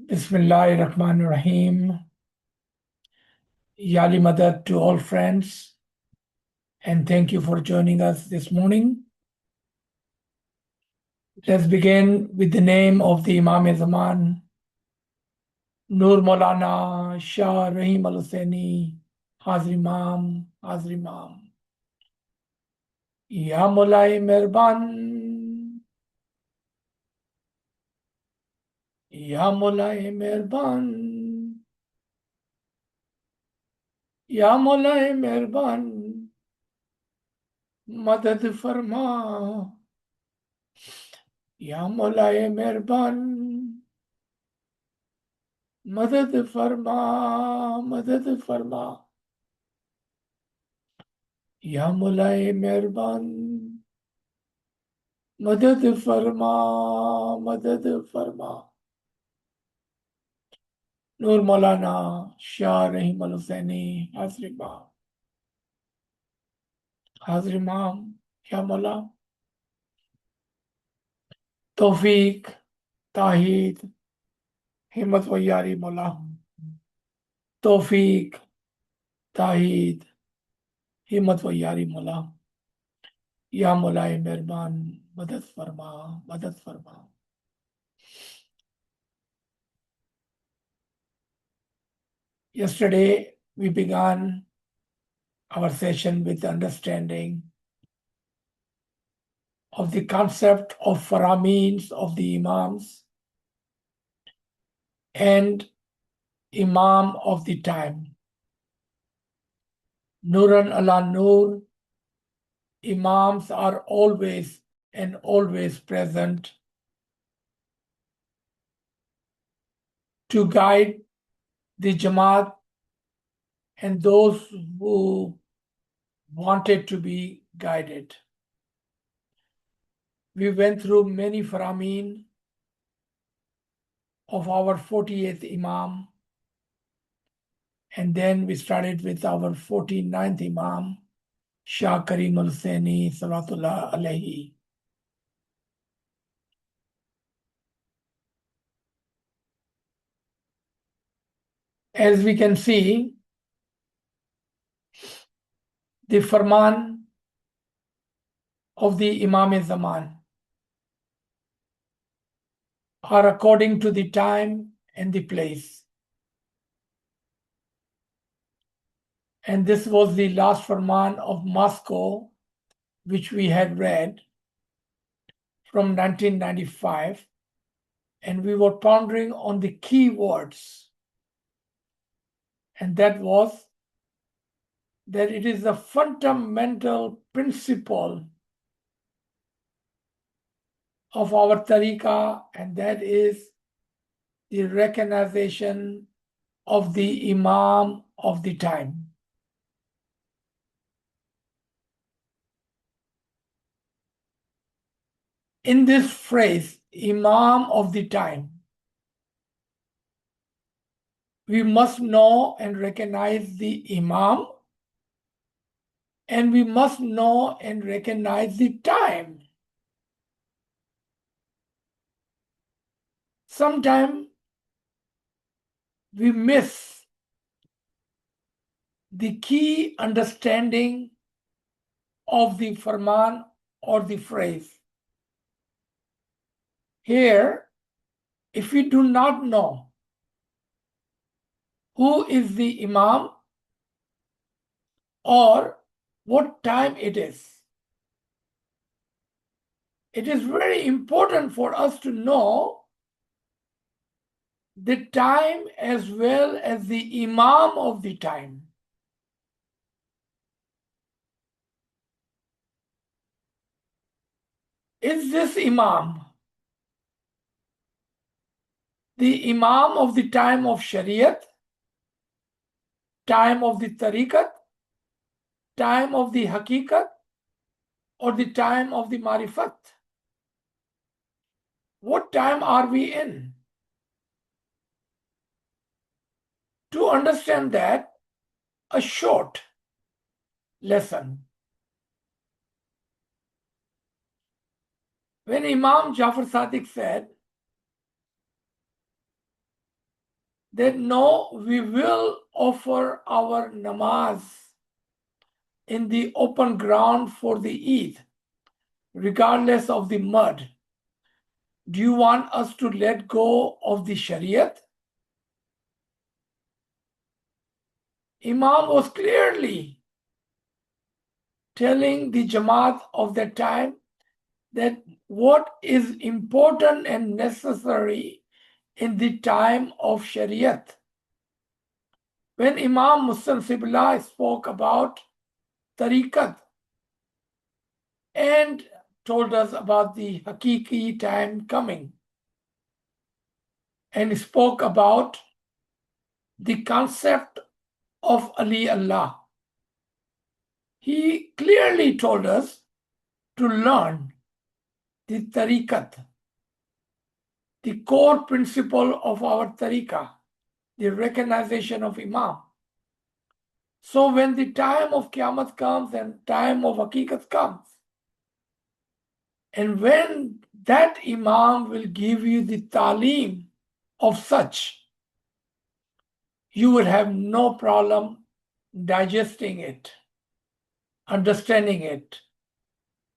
Bismillahirrahmanirrahim. Yali Madad to all friends, and thank you for joining us this morning. Let's begin with the name of the Imam Zaman, Nur Maulana Shah Rahim Al Hussaini, Hazir Imam, Hazir Imam. Ya Mulai Mehrban, Ya Mulai Mehrban, Ya Mulai Mehrban, Madad Farma. या मौलाए मेहरबान मदद फरमा मदद फरमा या मौलाए मेहरबान मदद फरमा मदद फरमा नूर मौलाना शाह रहीम अल हुसैनी हाजिर इमाम हाजिर इमाम या मौला तौफीक ताहीद हिम्मत व यारी मौला तौफीक ताहीद हिम्मत व यारी मौला या मौलाए मेहरबान मदद फरमा मदद फरमा. Yesterday, we began our session with the understanding of the concept of Farmans of the Imams and Imam of the time. Nuran ala Nur, Imams are always and always present to guide the Jamaat and those who wanted to be guided. We went through many Farmeen of our 48th Imam, and then we started with our 49th Imam, Shah Karim al-Hussaini, Salatullah alayhi. As we can see, the Farman of the Imam Zaman are according to the time and the place. And this was the last Farman of Moscow, which we had read from 1995. And we were pondering on the key words. And that was that it is a fundamental principle of our tariqah, and that is the recognition of the Imam of the time. In this phrase, Imam of the time, we must know and recognize the Imam, and we must know and recognize the time. Sometimes we miss the key understanding of the Farman or the phrase. Here, if we do not know who is the Imam or what time it is very important for us to know the time as well as the Imam of the time. Is this Imam the Imam of the time of Shariat, time of the Tariqat, time of the Haqiqat, or the time of the Marifat? What time are we in? To understand that, a short lesson. When Imam Jafar Sadiq said, that no, we will offer our namaz in the open ground for the Eid, regardless of the mud. Do you want us to let go of the Shariat? Imam was clearly telling the Jamaat of that time that what is important and necessary in the time of Shariat. When Imam Muslim Sibla spoke about tariqat and told us about the Hakiki time coming and spoke about the concept of Ali Allah, he clearly told us to learn the tariqat, the core principle of our tariqah, the recognition of Imam. So when the time of Qiyamah comes and time of Hakikat comes, and when that Imam will give you the talim of such, you will have no problem digesting it, understanding it,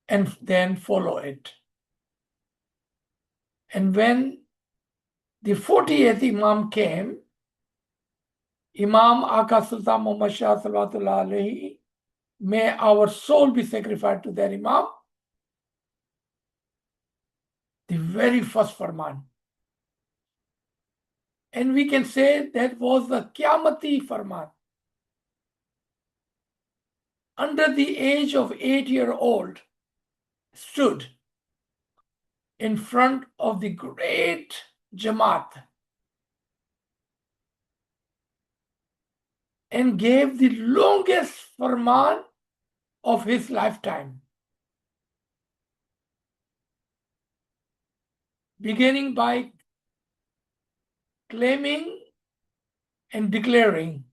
and then follow it. And when the 40th Imam came, Imam Aka Sultan Muhammad Shah Salawatullah Alayhi, may our soul be sacrificed to that Imam, the very first Farman. And we can say that was the Qiyamati Farman. Under the age of 8-year-old, stood in front of the great Jamaat and gave the longest Farman of his lifetime, beginning by claiming and declaring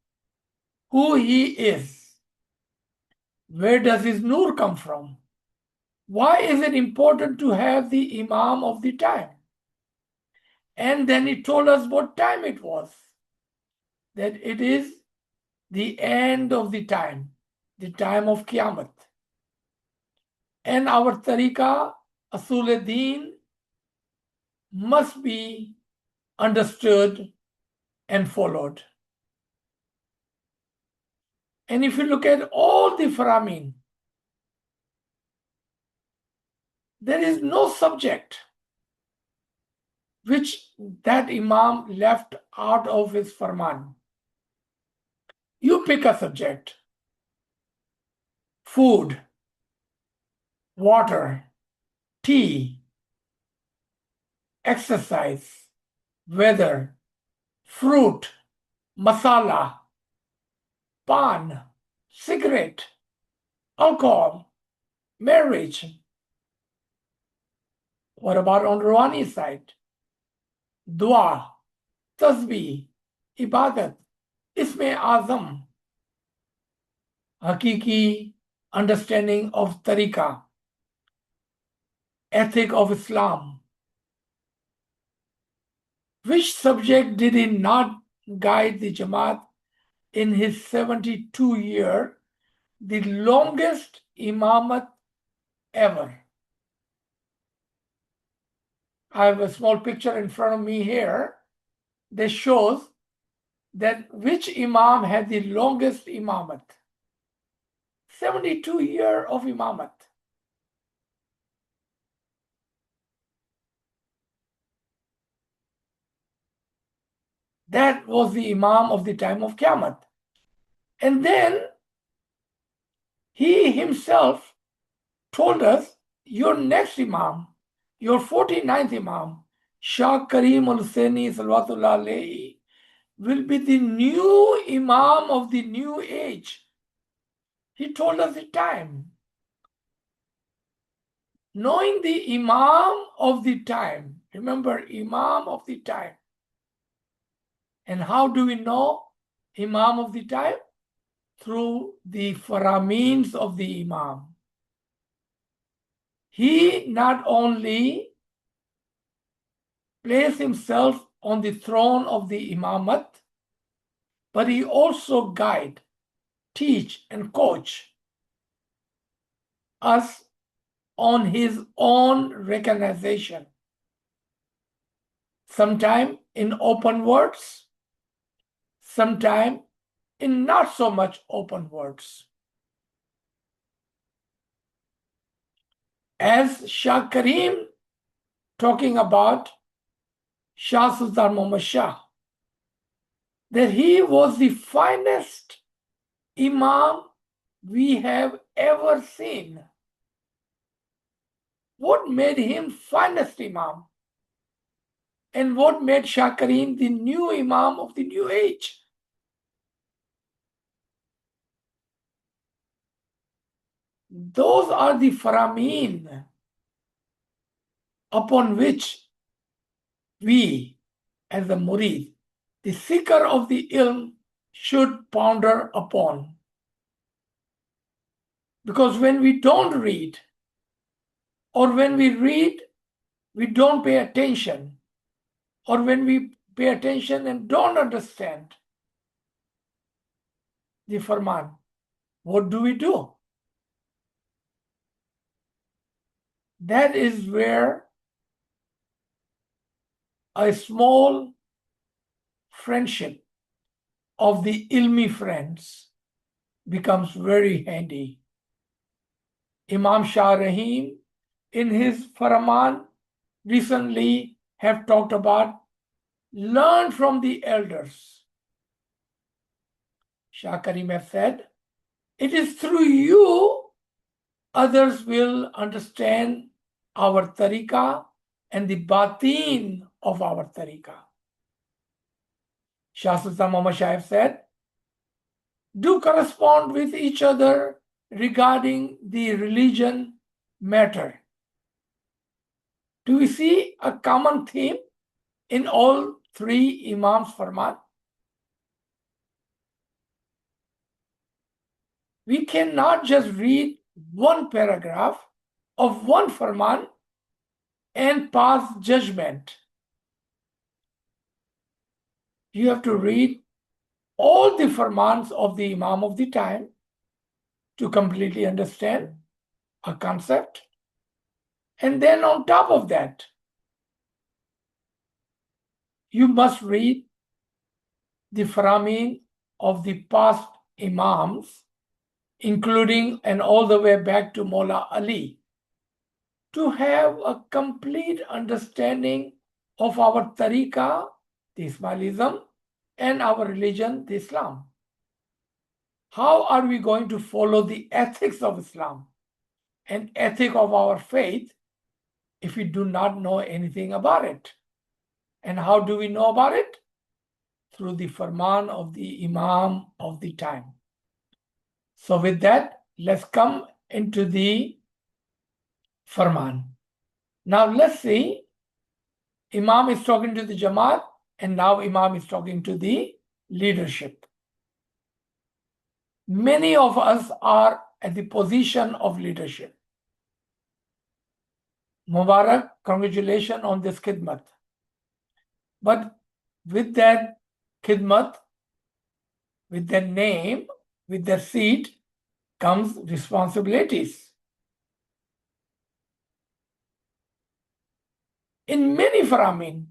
who he is. Where does his nur come from? Why is it important to have the Imam of the time? And then he told us what time it was, that it is the end of the time of Qiyamah. And our tariqah, Asul-e-Din, must be understood and followed. And if you look at all the Faramin, there is no subject which that Imam left out of his Farman. You pick a subject: food, water, tea, exercise, weather, fruit, masala, pan, cigarette, alcohol, marriage. What about on Rouhani side? Dua, tasbih, ibadat, isme azam, hakiki understanding of tariqah, ethic of Islam. Which subject did he not guide the Jamaat in his 72-year, the longest imamat ever? I have a small picture in front of me here that shows that which Imam had the longest imamat. 72 years of imamat. That was the Imam of the time of Qiyamah. And then he himself told us, your next Imam, your 49th Imam, Shah Karim al-Husaini Salawatullah Alayhi, will be the new Imam of the new age. He told us the time. Knowing the Imam of the time, remember, Imam of the time. And how do we know Imam of the time? Through the Faramins of the Imam. He not only placed himself on the throne of the Imamat, but he also guide, teach, and coach us on his own recognition, sometime in open words, sometime in not so much open words. As Shah Karim talking about Shah Sultan Muhammad Shah, that he was the finest Imam we have ever seen. What made him finest Imam? And what made Shah Karim the new Imam of the new age? Those are the farameen upon which we, as the murid, the seeker of the ilm, should ponder upon. Because when we don't read, or when we read, we don't pay attention, or when we pay attention and don't understand the farman, what do we do? That is where a small friendship of the ilmi friends becomes very handy. Imam Shah Rahim, in his Farman, recently have talked about learn from the elders. Shah Karim has said, it is through you others will understand our tariqah and the batin of our tariqah. Shah Sultan Muhammad Shah said, do correspond with each other regarding the religion matter. Do we see a common theme in all three Imams' Farman? We cannot just read one paragraph of one Farman and pass judgment. You have to read all the Farmans of the Imam of the time to completely understand a concept. And then on top of that, you must read the Faramin of the past Imams, including and all the way back to Mullah Ali, to have a complete understanding of our tariqah, the Ismailism, and our religion, the Islam. How are we going to follow the ethics of Islam and ethic of our faith if we do not know anything about it? And how do we know about it? Through the Farman of the Imam of the time. So with that, let's come into the Farman. Now let's see, Imam is talking to the Jamaat, and now Imam is talking to the leadership. Many of us are at the position of leadership. Mubarak, congratulations on this khidmat. But with that khidmat, with their name, with their seat, comes responsibilities. In many Faramin,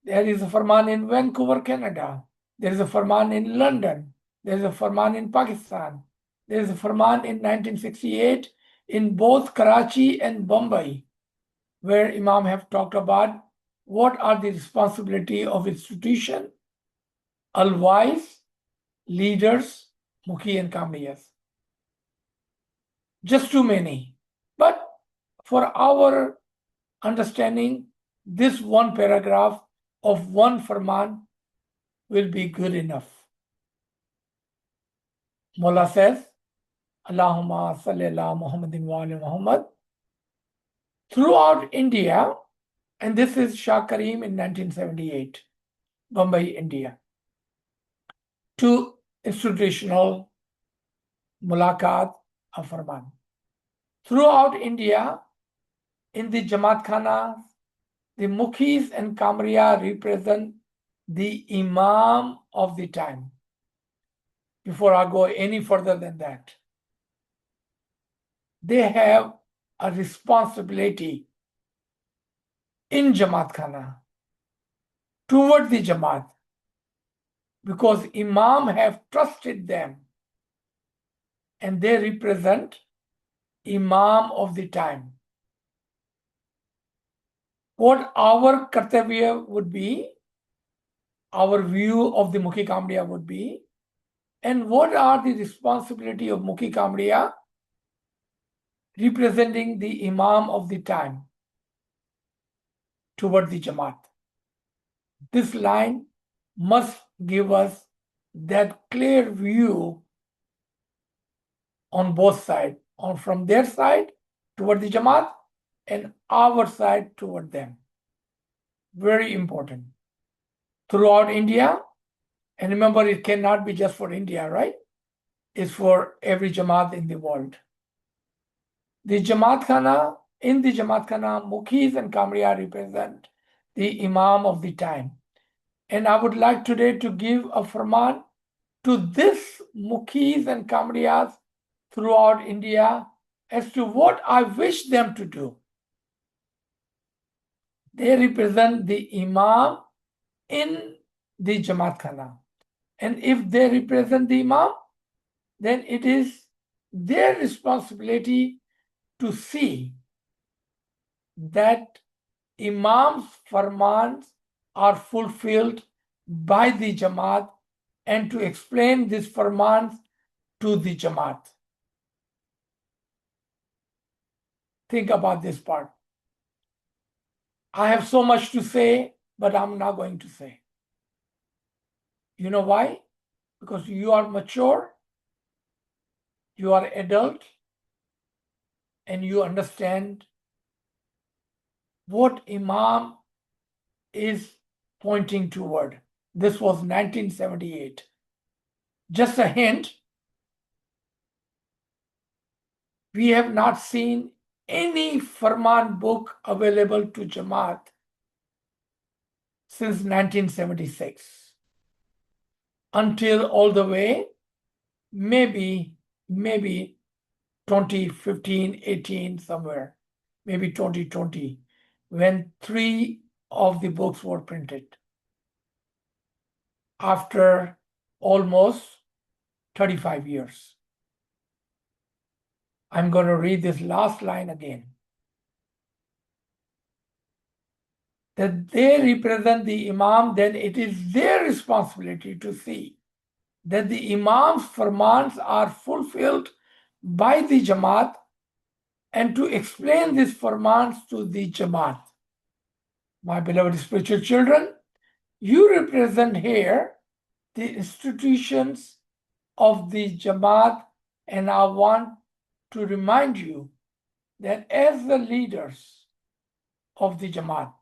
there is a Farman in Vancouver, Canada. There is a Farman in London. There is a Farman in Pakistan. There is a Farman in 1968 in both Karachi and Bombay, where Imam have talked about what are the responsibility of institution, al-wise, leaders, Mukhi and Kamiyas. Just too many. But for our understanding, this one paragraph of one Farman will be good enough. Mullah says, Allahumma salli ala Muhammadin wa ala Muhammad. Throughout India, and this is Shah Karim in 1978, Bombay, India, to institutional mulaqat of Farman. Throughout India, in the Jamaat Khanas, The Mukhis and Kamriya represent the Imam of the time. Before I go any further than that, they have a responsibility in Jamaat Khana toward the Jamaat because Imam have trusted them and they represent Imam of the time. What our kartavya would be, our view of the Mukhi Kamriya would be, and what are the responsibility of Mukhi Kamriya representing the Imam of the time toward the Jamaat. This line must give us that clear view on both sides, on from their side toward the Jamaat and our side toward them. Very important. Throughout India, and remember, it cannot be just for India, right? It's for every Jamaat in the world. The Jamaat Khana, in the Jamaat Khana, Mukhis and Kamriya represent the Imam of the time. And I would like today to give a farman to this Mukhis and Kamriyas throughout India as to what I wish them to do. They represent the Imam in the Jamaat Khana. And if they represent the Imam, then it is their responsibility to see that Imam's farmans are fulfilled by the Jamaat and to explain these farmans to the Jamaat. Think about this part. I have so much to say, but I'm not going to say. You know why? Because you are mature, you are adult, and you understand what Imam is pointing toward. This was 1978. Just a hint, we have not seen any Farman book available to Jamaat since 1976 until all the way maybe 2015, 18 somewhere, maybe 2020, when 3 of the books were printed after almost 35 years. I'm going to read this last line again. That they represent the Imam, then it is their responsibility to see that the Imam's farmans are fulfilled by the Jamaat and to explain these farmans to the Jamaat. My beloved spiritual children, you represent here the institutions of the Jamaat, and I want to remind you that as the leaders of the Jamaat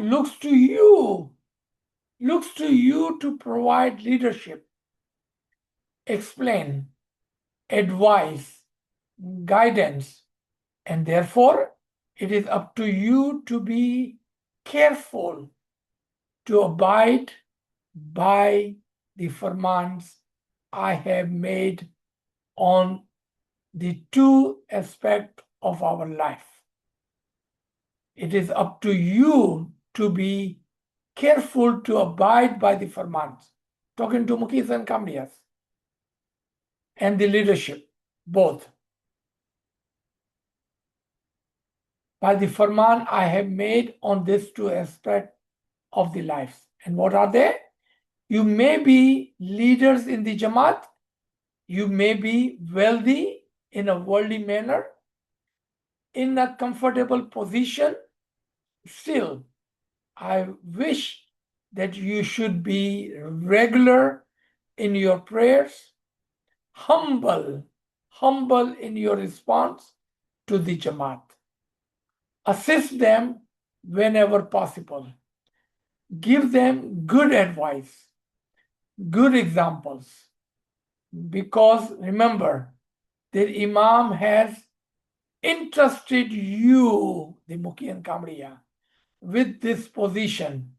looks to you to provide leadership, explain, advise, guidance, and therefore it is up to you to be careful to abide by the farmans I have made on the 2 aspects of our life. It is up to you to be careful to abide by the farmans. Talking to Mukhis and Kamriyas and the leadership, both. By the farman I have made on these 2 aspects of the lives. And what are they? You may be leaders in the Jamaat, you may be wealthy in a worldly manner, in a comfortable position. Still, I wish that you should be regular in your prayers, humble in your response to the Jamaat. Assist them whenever possible. Give them good advice, good examples. Because remember, the Imam has entrusted you, the Mukhi and Kamriya, with this position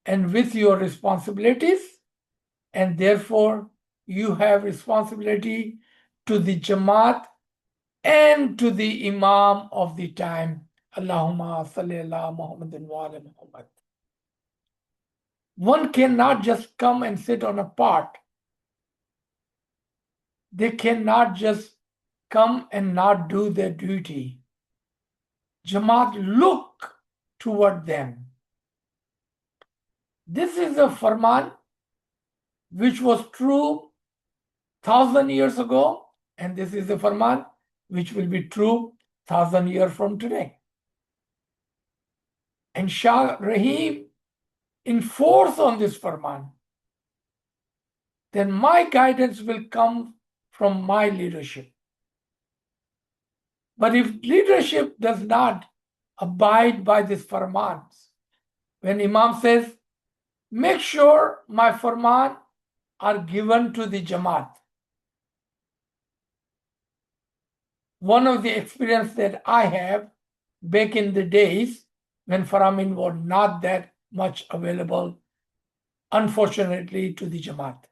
and with your responsibilities, and therefore you have responsibility to the Jamaat and to the Imam of the time. Allahumma salli ala Muhammadin wa ala Muhammad. One cannot just come and sit on a part. They cannot just come and not do their duty. Jamaat look toward them. This is a farman which was true 1,000 years ago, and this is a farman which will be true 1,000 years from today. And Shah Rahim enforce on this farman, then my guidance will come from my leadership. But if leadership does not abide by these farmans, when Imam says, make sure my farman are given to the Jamaat. One of the experience that I have back in the days when Farman was not that much available, unfortunately, to the Jamaat.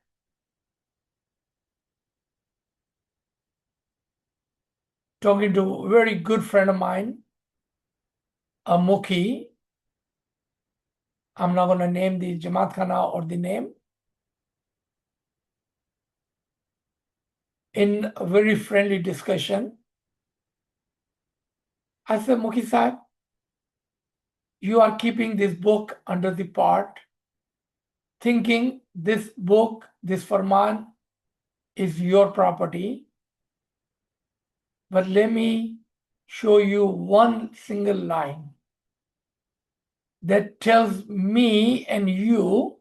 Talking to a very good friend of mine, a Mukhi. I'm not going to name the Jamaat Khana or the name. In a very friendly discussion, I said, Mukhi Sahib, you are keeping this book under the part, thinking this book, this Farman, is your property. But let me show you one single line that tells me and you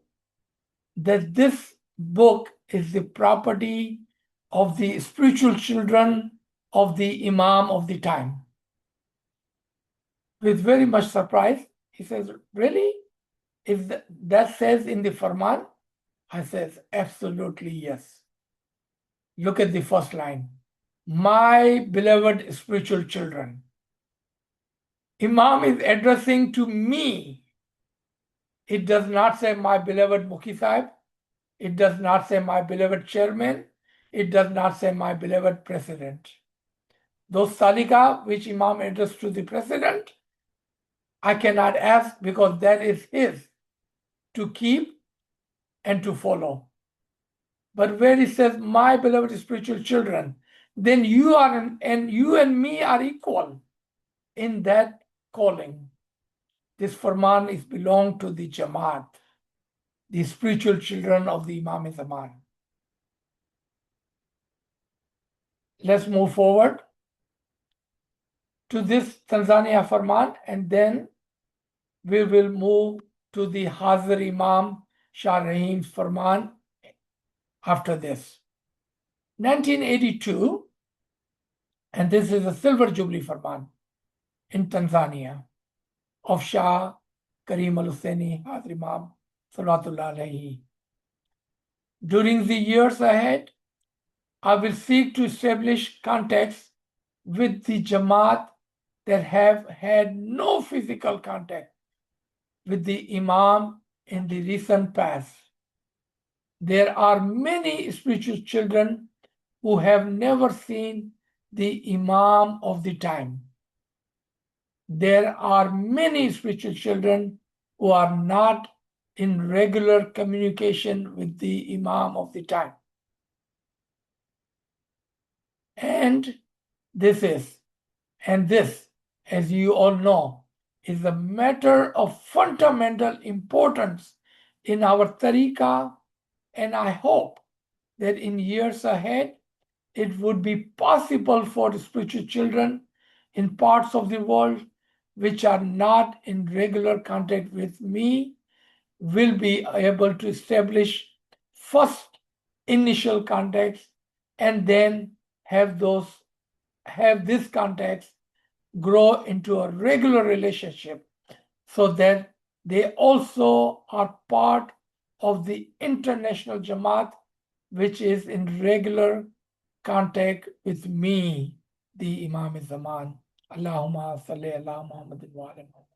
that this book is the property of the spiritual children of the Imam of the time. With very much surprise, he says, really? If that says in the Farman? I says, absolutely yes. Look at the first line. My beloved spiritual children. Imam is addressing to me. It does not say my beloved Mukhi Sahib. It does not say my beloved chairman. It does not say my beloved president. Those salika which Imam addressed to the president, I cannot ask because that is his to keep and to follow. But where he says, my beloved spiritual children, then you are and you and me are equal in that calling. This Farman is belong to the Jamaat, the spiritual children of the Imam Zaman. Let's move forward to this Tanzania Farman, and then we will move to the Hazir Imam Shah Rahim's Farman after this. 1982, and this is a Silver Jubilee Farman in Tanzania of Shah Karim al-Husseini Hazir Imam Salawatullah Alayhi. During the years ahead, I will seek to establish contacts with the Jamaat that have had no physical contact with the Imam in the recent past. There are many spiritual children who have never seen the Imam of the time. There are many spiritual children who are not in regular communication with the Imam of the time. And this, as you all know, is a matter of fundamental importance in our tariqah, and I hope that in years ahead, it would be possible for spiritual children in parts of the world which are not in regular contact with me will be able to establish first initial contacts and then have this contacts grow into a regular relationship so that they also are part of the international Jamaat, which is in regular contact with me, the Imam Zaman. Allahumma salli ala Muhammadin wa ala Muhammad.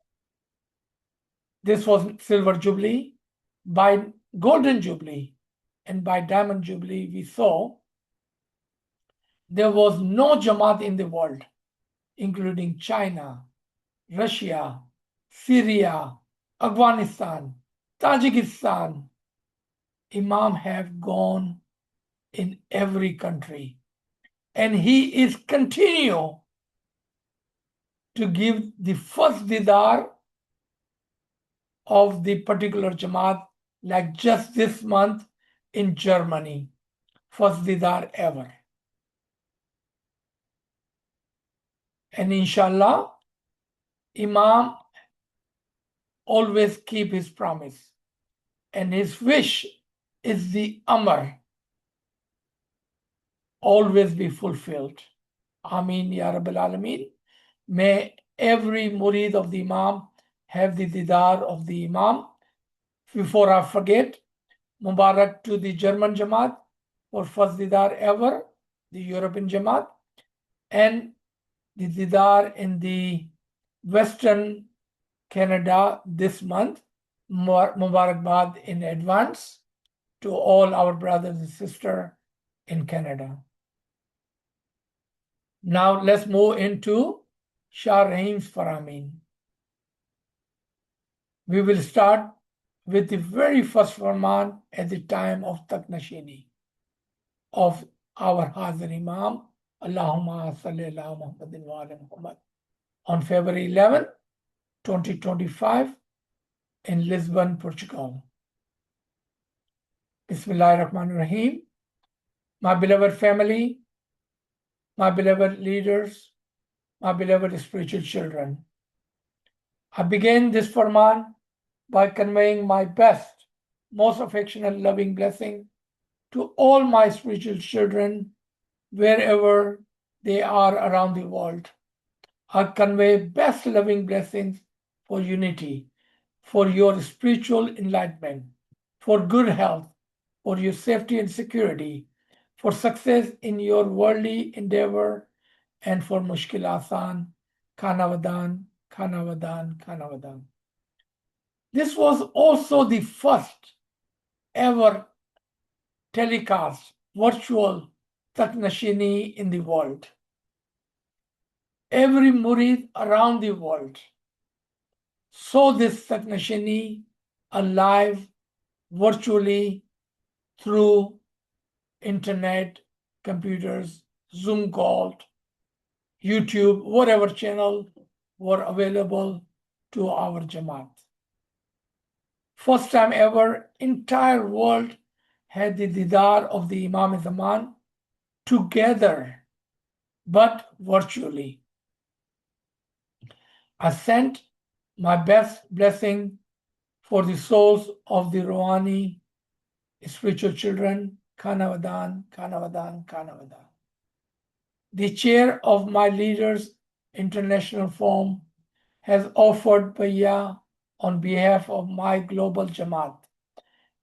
This was Silver Jubilee. By Golden Jubilee and by Diamond Jubilee, we saw there was no Jamaat in the world, including China, Russia, Syria, Afghanistan, Tajikistan. Imam have gone in every country, and he is continue to give the first didar of the particular Jamaat, like just this month in Germany, first didar ever. And inshallah, Imam always keep his promise, and his wish is the Amr always be fulfilled. Ameen Ya Rabbil Alameen. May every murid of the Imam have the didar of the Imam. Before I forget, Mubarak to the German Jamaat for first didar ever, the European Jamaat, and the didar in the Western Canada this month. Mubarakbad in advance to all our brothers and sisters in Canada. Now let's move into Shah Rahim's Faramin. We will start with the very first Farman at the time of Taknashini of our Hazir Imam, Allahumma salli ala Muhammadin wa ala Muhammad, on February 11, 2025 in Lisbon, Portugal. Bismillahir Rahmanir Rahim. My beloved family, my beloved leaders, my beloved spiritual children, I begin this Farman by conveying my best, most affectionate, loving blessing to all my spiritual children, wherever they are around the world. I convey best loving blessings for unity, for your spiritual enlightenment, for good health, for your safety and security, for success in your worldly endeavor, and for mushkil asan, khanavadan, khanavadan, khanavadan. This was also the first ever telecast, virtual Taknashini in the world. Every murid around the world saw this Taknashini alive, virtually, through internet, computers, Zoom call, YouTube, whatever channel were available to our Jamaat. First time ever, entire world had the didar of the Imam Zaman together, but virtually. I sent my best blessing for the souls of the Rouhani spiritual children, Khanavadan, Khanavadan, Khanavadan. The chair of my leaders' international forum has offered bayah on behalf of my global Jamaat.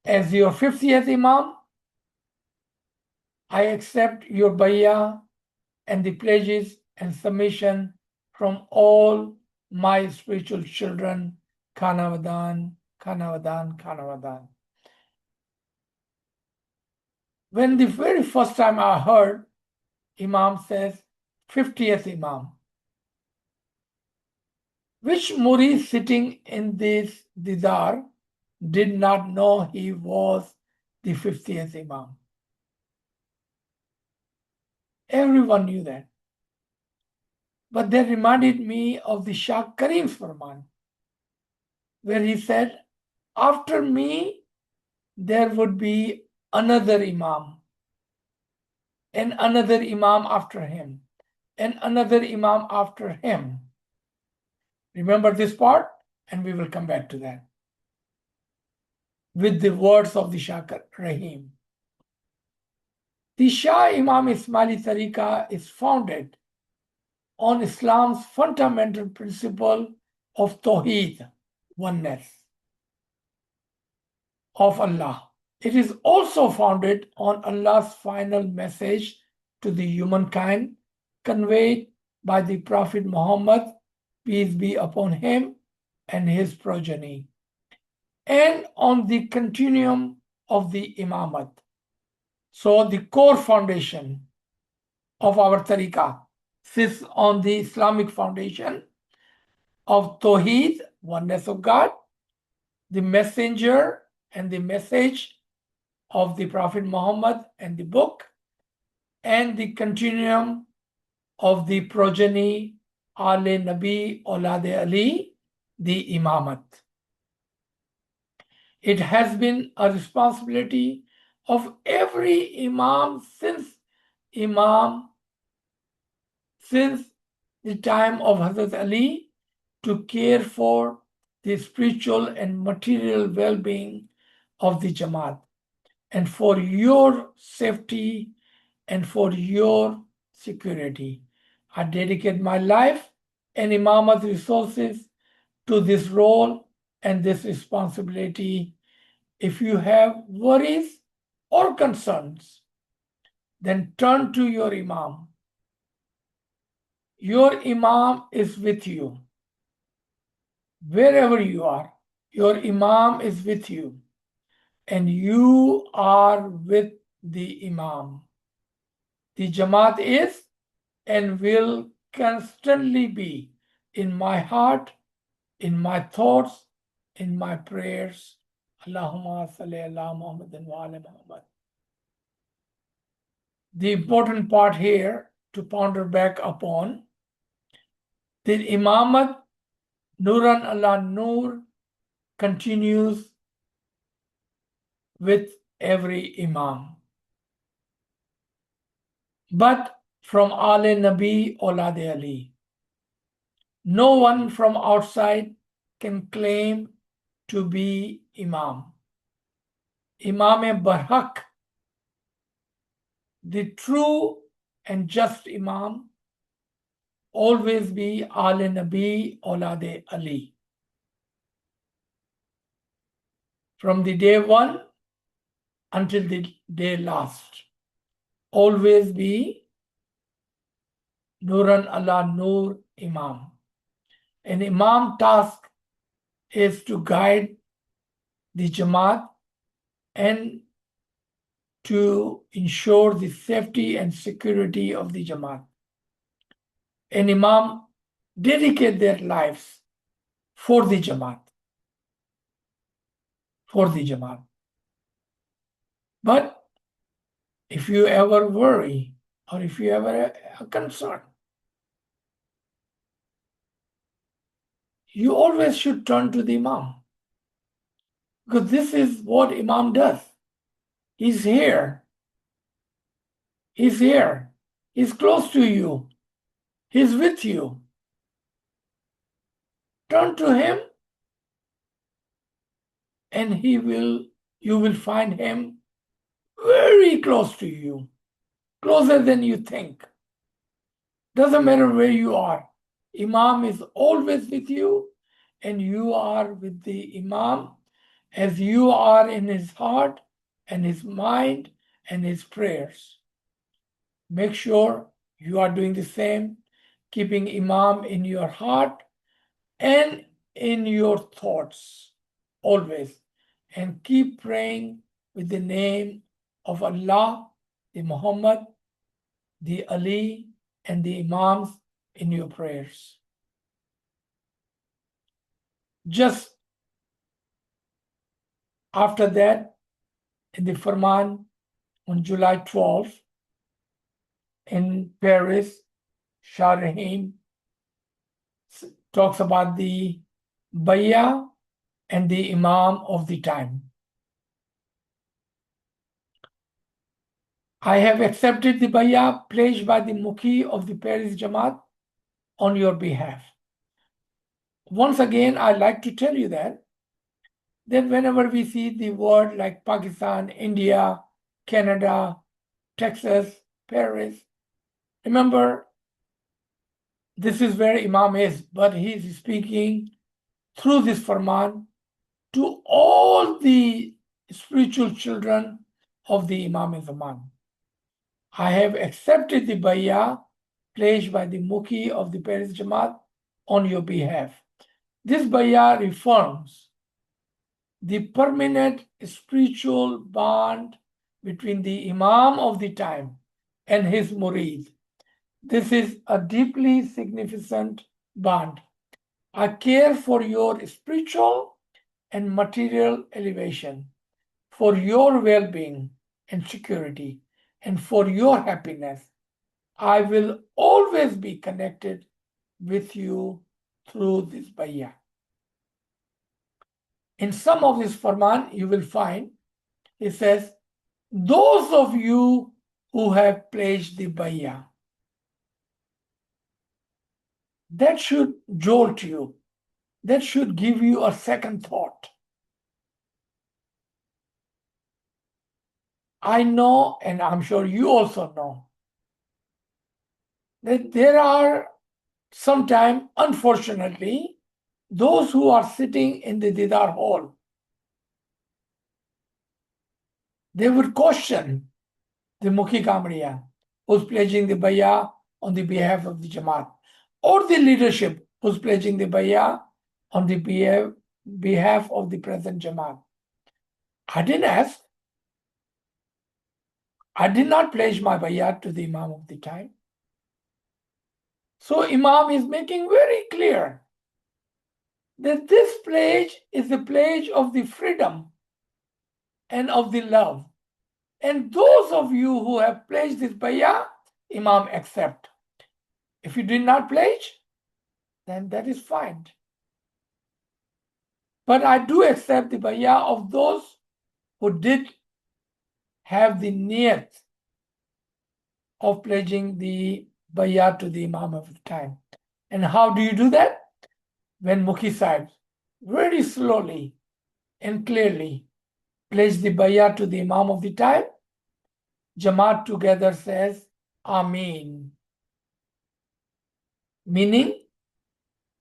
As your 50th Imam, I accept your bayah and the pledges and submission from all my spiritual children, Khanavadan, Khanavadan, Khanavadan. When the very first time I heard Imam says 50th Imam, which murid sitting in this didar did not know he was the 50th Imam? Everyone knew that. But that reminded me of the Shah Karim's Farman, where he said, after me, there would be another Imam, and another Imam after him, and another Imam after him. Remember this part, and we will come back to that with the words of the Shah Rahim. The Shah Imam Ismaili Tariqa is founded on Islam's fundamental principle of Tawheed, oneness of Allah. It is also founded on Allah's final message to the humankind conveyed by the Prophet Muhammad, peace be upon him, and his progeny. and on the continuum of the Imamat. So the core foundation of our tariqah sits on the Islamic foundation of Tawheed, oneness of God, the messenger and the message of the Prophet Muhammad and the book, and the continuum of the progeny Ale Nabi Olade Ali, the Imamat. It has been a responsibility of every Imam since the time of Hazrat Ali to care for the spiritual and material well-being of the Jamaat, and for your safety and for your security. I dedicate my life and Imamat resources to this role and this responsibility. If you have worries or concerns, then turn to your Imam. Your Imam is with you. Wherever you are, your Imam is with you, and you are with the Imam. The Jamaat is and will constantly be in my heart, in my thoughts, in my prayers. Allahumma salli ala Muhammadin wa ala Muhammad. The important part here to ponder back upon, the Imamat Nuran Allah Nur continues with every Imam. But from Ale Nabi Olade Ali, no one from outside can claim to be Imam. Imam Barhaq, the true and just Imam, always be Ale Nabi Olade Ali. From the day one until the day last, always be Nuran Allah Nur Imam. An Imam task is to guide the Jamaat and to ensure the safety and security of the Jamaat. An Imam dedicate their lives for the Jamaat. For the Jamaat. But if you ever worry or if you ever are concerned, you always should turn to the Imam. Because this is what Imam does. He's here. He's here. He's close to you. He's with you. Turn to him and you will find him very close to you, closer than you think. Doesn't matter where you are. Imam is always with you and you are with the Imam as you are in his heart and his mind and his prayers. Make sure you are doing the same, keeping Imam in your heart and in your thoughts always, and keep praying with the name of Allah, the Muhammad, the Ali, and the Imams in your prayers. Just after that, in the Farman on July 12th in Paris, Shah talks about the Bayah and the Imam of the time. I have accepted the Bayah pledged by the Mukhi of the Paris Jamaat on your behalf. Once again, I'd like to tell you that whenever we see the word like Pakistan, India, Canada, Texas, Paris, remember, this is where Imam is, but he is speaking through this Farman to all the spiritual children of the Imam Zaman. I have accepted the Bayah pledged by the Mukhi of the Paris Jamaat on your behalf. This Bayah reaffirms the permanent spiritual bond between the Imam of the time and his murid. This is a deeply significant bond. I care for your spiritual and material elevation, for your well-being and security, and for your happiness. I will always be connected with you through this bayah. In some of his farman, you will find, he says, those of you who have pledged the bayah, that should jolt you. That should give you a second thought. I know, and I'm sure you also know, that there are sometimes, unfortunately, those who are sitting in the Didar hall, they would question the Mukhi Kamriya, who's pledging the bayah on the behalf of the Jamaat, or the leadership who's pledging the bayah on the behalf of the present Jamaat. I didn't ask. I did not pledge my bayah to the Imam of the time. So Imam is making very clear that this pledge is a pledge of the freedom and of the love. And those of you who have pledged this bayah, Imam accept. If you did not pledge, then that is fine. But I do accept the bayah of those who did have the niyat of pledging the bayah to the Imam of the time. And how do you do that? When Mukhi Sahib very slowly and clearly pledge the bayah to the Imam of the time, Jamaat together says, Ameen. Meaning,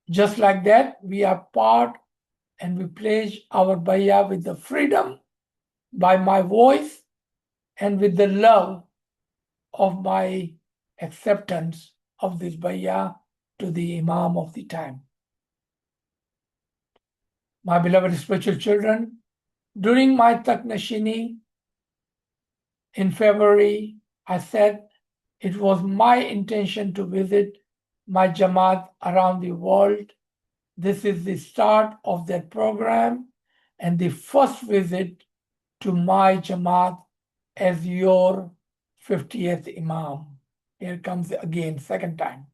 just like that, we are part and we pledge our bayah with the freedom by my voice and with the love of my acceptance of this bayah to the Imam of the time. My beloved spiritual children, during my Taknashini in February, I said it was my intention to visit my Jamaat around the world. This is the start of that program and the first visit to my Jamaat as your 50th Imam. Here comes again, second time,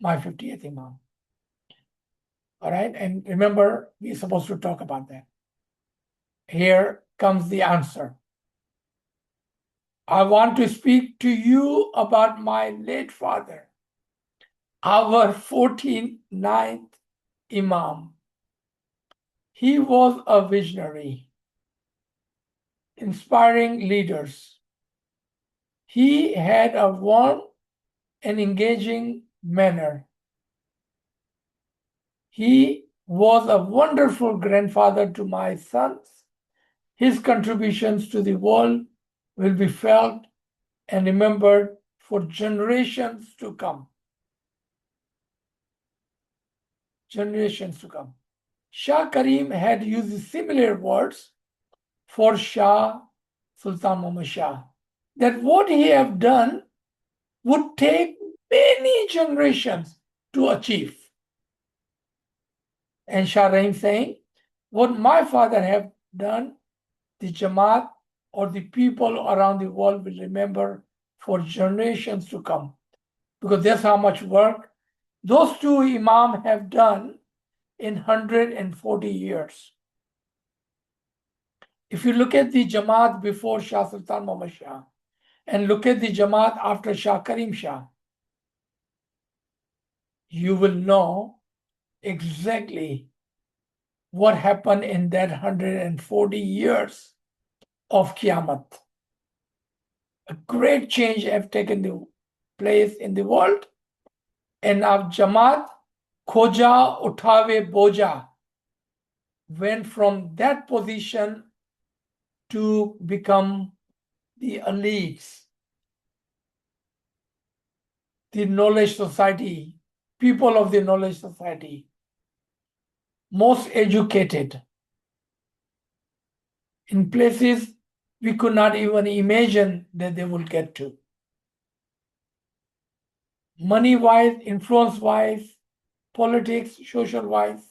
my 50th Imam. All right, and remember, we're supposed to talk about that. Here comes the answer. I want to speak to you about my late father, our 49th Imam. He was a visionary, inspiring leaders. He had a warm and engaging manner. He was a wonderful grandfather to my sons. His contributions to the world will be felt and remembered for generations to come. Generations to come. Shah Karim had used similar words for Shah, Sultan Muhammad Shah, that what he had done would take many generations to achieve. And Shah Rahim saying, what my father have done, the Jamaat or the people around the world will remember for generations to come. Because that's how much work those two Imam have done in 140 years. If you look at the Jamaat before Shah Sultan Muhammad Shah and look at the Jamaat after Shah Karim Shah, you will know exactly what happened in that 140 years of Qiyamah. A great change have taken place in the world, and our Jamaat Khoja Uthave Boja went from that position to become the elites, the knowledge society, people of the knowledge society, most educated, in places we could not even imagine that they will get to. Money-wise, influence-wise, politics, social-wise,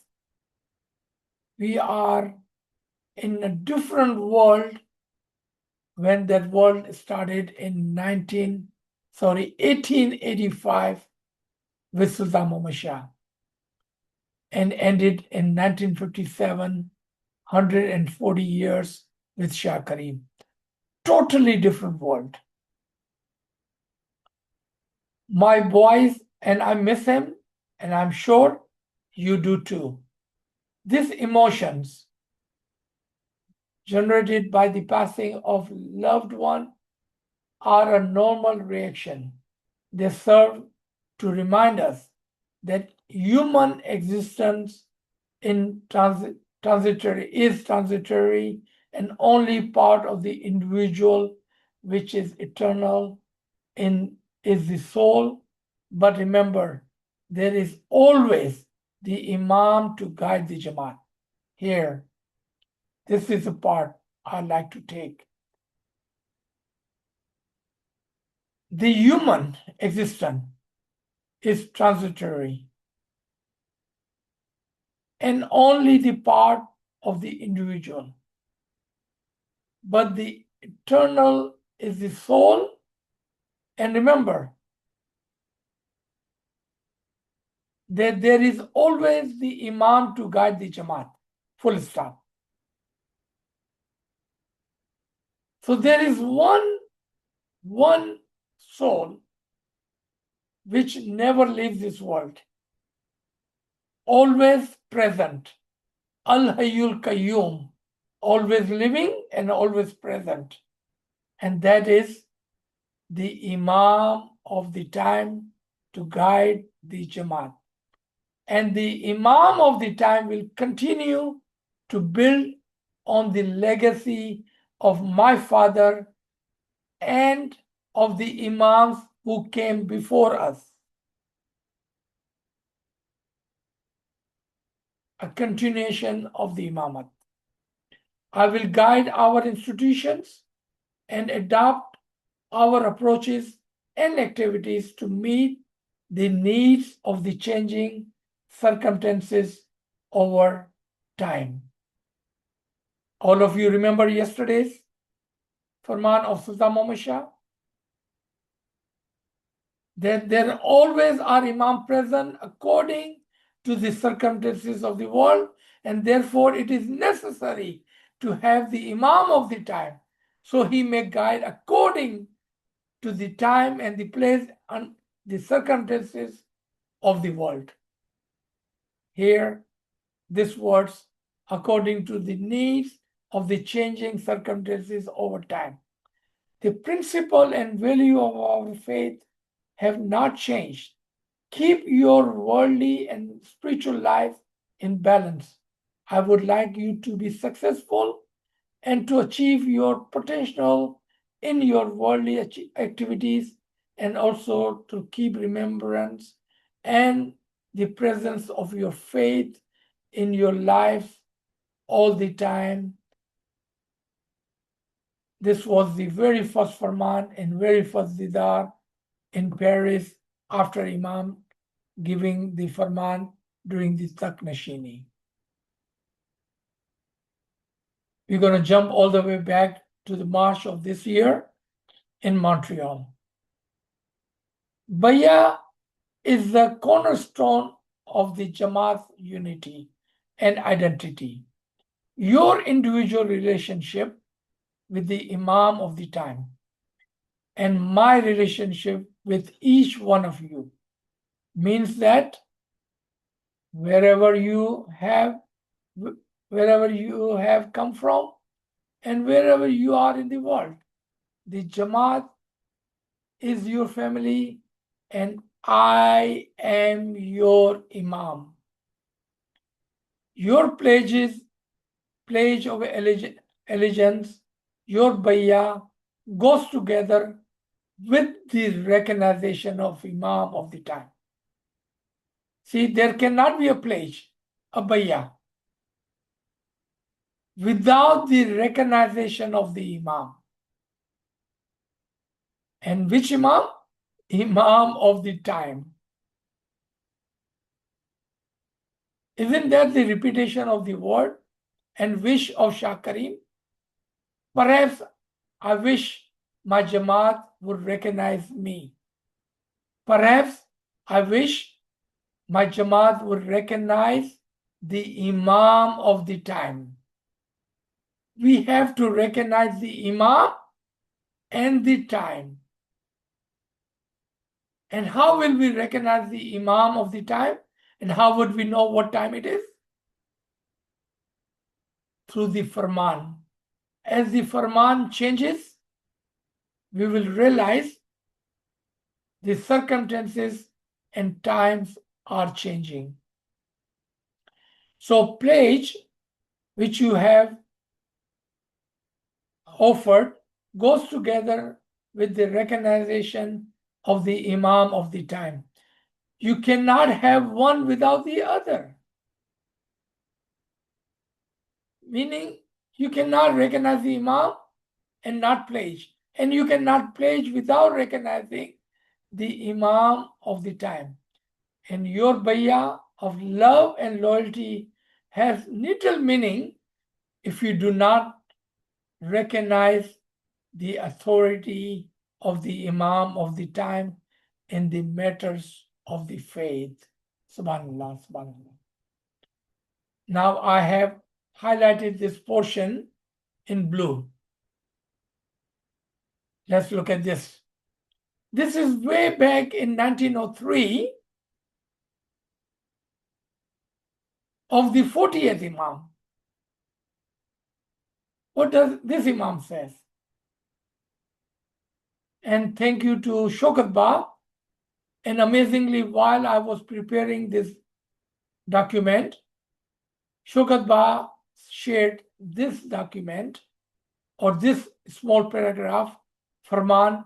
we are in a different world when that world started in 1885 with Sultan Mohammed Shah and ended in 1957, 140 years with Shah Karim. Totally different world. My boys, and I miss him, and I'm sure you do too. These emotions generated by the passing of loved one are a normal reaction. They serve to remind us that human existence is transitory and only part of the individual, which is eternal, is the soul. But remember, there is always the Imam to guide the Jamaat. Here, this is the part I like to take. The human existence is transitory and only the part of the individual. But the eternal is the soul. And remember that there is always the Imam to guide the Jamaat. Full stop. So there is one soul which never leaves this world, always present. Al-Hayyul Qayyum, always living and always present. And that is the Imam of the time to guide the Jamaat. And the Imam of the time will continue to build on the legacy of my father and of the Imams who came before us. A continuation of the Imamat. I will guide our institutions and adopt our approaches and activities to meet the needs of the changing circumstances over time. All of you remember yesterday's Farman of Sultan Mohammed Shah? That there always are Imam present according to the circumstances of the world, and therefore it is necessary to have the Imam of the time so he may guide according to the time and the place and the circumstances of the world. Here, these words, according to the needs of the changing circumstances over time. The principle and value of our faith have not changed. Keep your worldly and spiritual life in balance. I would like you to be successful and to achieve your potential in your worldly activities, and also to keep remembrance and the presence of your faith in your life all the time. This was the very first Farman and very first Didar in Paris after Imam giving the Farman during the Taknashini. We're going to jump all the way back to the March of this year in Montreal. Baya is the cornerstone of the Jamaat's unity and identity. Your individual relationship with the Imam of the time and my relationship with each one of you means that wherever you have come from and wherever you are in the world, the Jamaat is your family and I am your Imam. Your pledge of allegiance, your bayah goes together with the recognition of Imam of the time. See, there cannot be a pledge, a bayah. without the recognition of the Imam. And which Imam? Imam of the time. Isn't that the repetition of the word and wish of Shah Karim? Perhaps I wish my Jamaat would recognize me. Perhaps I wish my Jamaat would recognize the Imam of the time. We have to recognize the Imam and the time. And how will we recognize the Imam of the time? And how would we know what time it is? Through the Farman. As the Farman changes, we will realize the circumstances and times are changing. So pledge, which you have offered, goes together with the recognition of the Imam of the time. You cannot have one without the other. Meaning, you cannot recognize the Imam and not pledge. And you cannot pledge without recognizing the Imam of the time. And your bayah of love and loyalty has little meaning if you do not recognize the authority of the Imam of the time in the matters of the faith. Subhanallah, subhanallah. Now I have highlighted this portion in blue. Let's look at this. This is way back in 1903 of the 40th Imam. What does this Imam says? And thank you to Shokat Ba. And amazingly, while I was preparing this document, Shokat Ba shared this document or this small paragraph, Farman,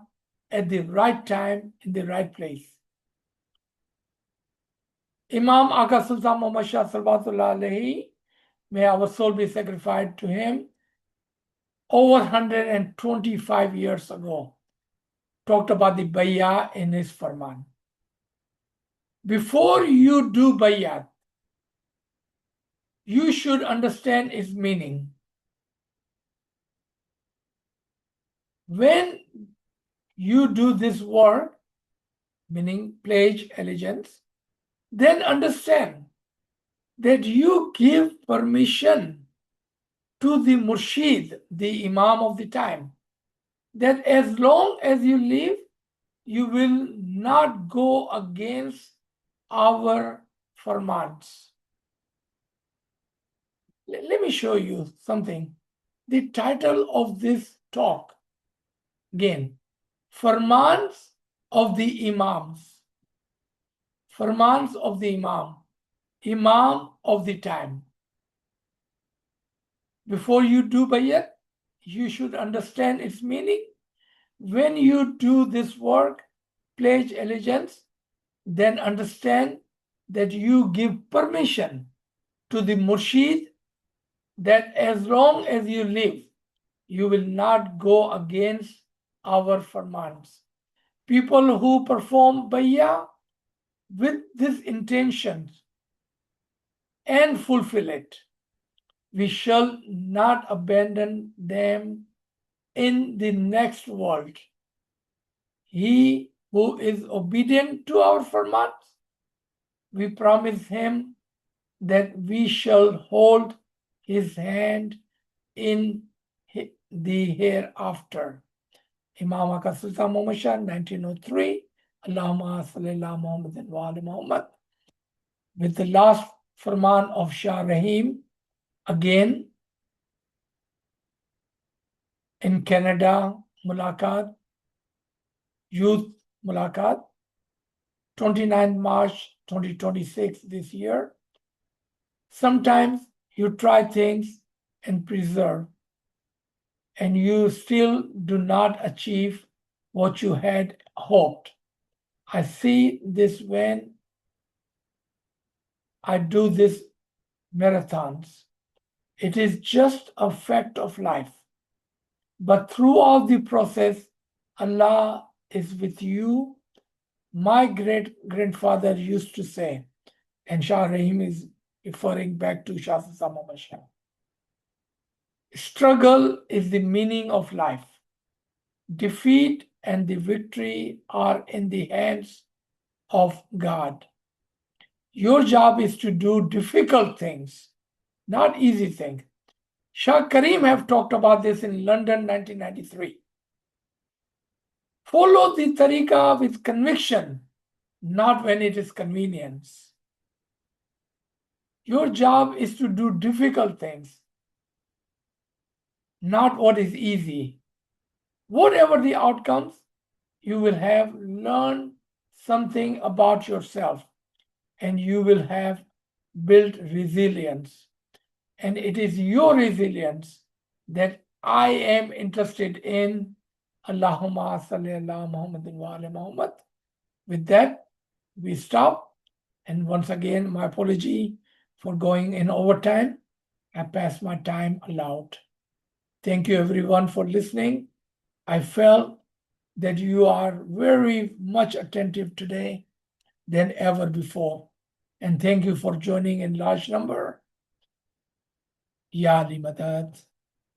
at the right time, in the right place. Imam Aka Sultan Muhammad Shah Salawatullah Alayhi, may our soul be sacrificed to him, over 125 years ago, talked about the bay'ah in his Farman. Before you do bay'ah, you should understand its meaning. When you do this work, meaning pledge allegiance, then understand that you give permission to the murshid, the Imam of the time, that as long as you live, you will not go against our Farmans. Let me show you something. The title of this talk, again, Farmans of the Imams. Farmans of the Imam. Imam of the time. Before you do bayat, you should understand its meaning. When you do this work, pledge allegiance, then understand that you give permission to the murshid that as long as you live, you will not go against our farmans. People who perform bay'ah with this intention and fulfill it, we shall not abandon them in the next world. He who is obedient to our farmans, we promise him that we shall hold his hand in the hereafter. Imam Aka Sultan Muhammad Shah, 1903. Allahumma salli ala Muhammad wa ali Muhammad. With the last Farman of Shah Rahim, again in Canada, Mulaqat, Youth Mulaqat, 29 March 2026 this year. Sometimes you try things and preserve, and you still do not achieve what you had hoped. I see this when I do these marathons, It is just a fact of life. But throughout the process, Allah is with you. My great-grandfather used to say, and Shah Rahim is referring back to Shah Mohammed Shah. Struggle is the meaning of life. Defeat and the victory are in the hands of God. Your job is to do difficult things, not easy things. Shah Karim have talked about this in London, 1993. Follow the tariqah with conviction, not when it is convenience. Your job is to do difficult things, not what is easy. Whatever the outcomes, you will have learned something about yourself and you will have built resilience. And it is your resilience that I am interested in. Allahumma salli ala Muhammadin wa ala Muhammad. With that, we stop. And once again, my apology for going in overtime. I passed my time allowed. Thank you everyone for listening. I felt that you are very much attentive today than ever before. And thank you for joining in large number. Ya li madad.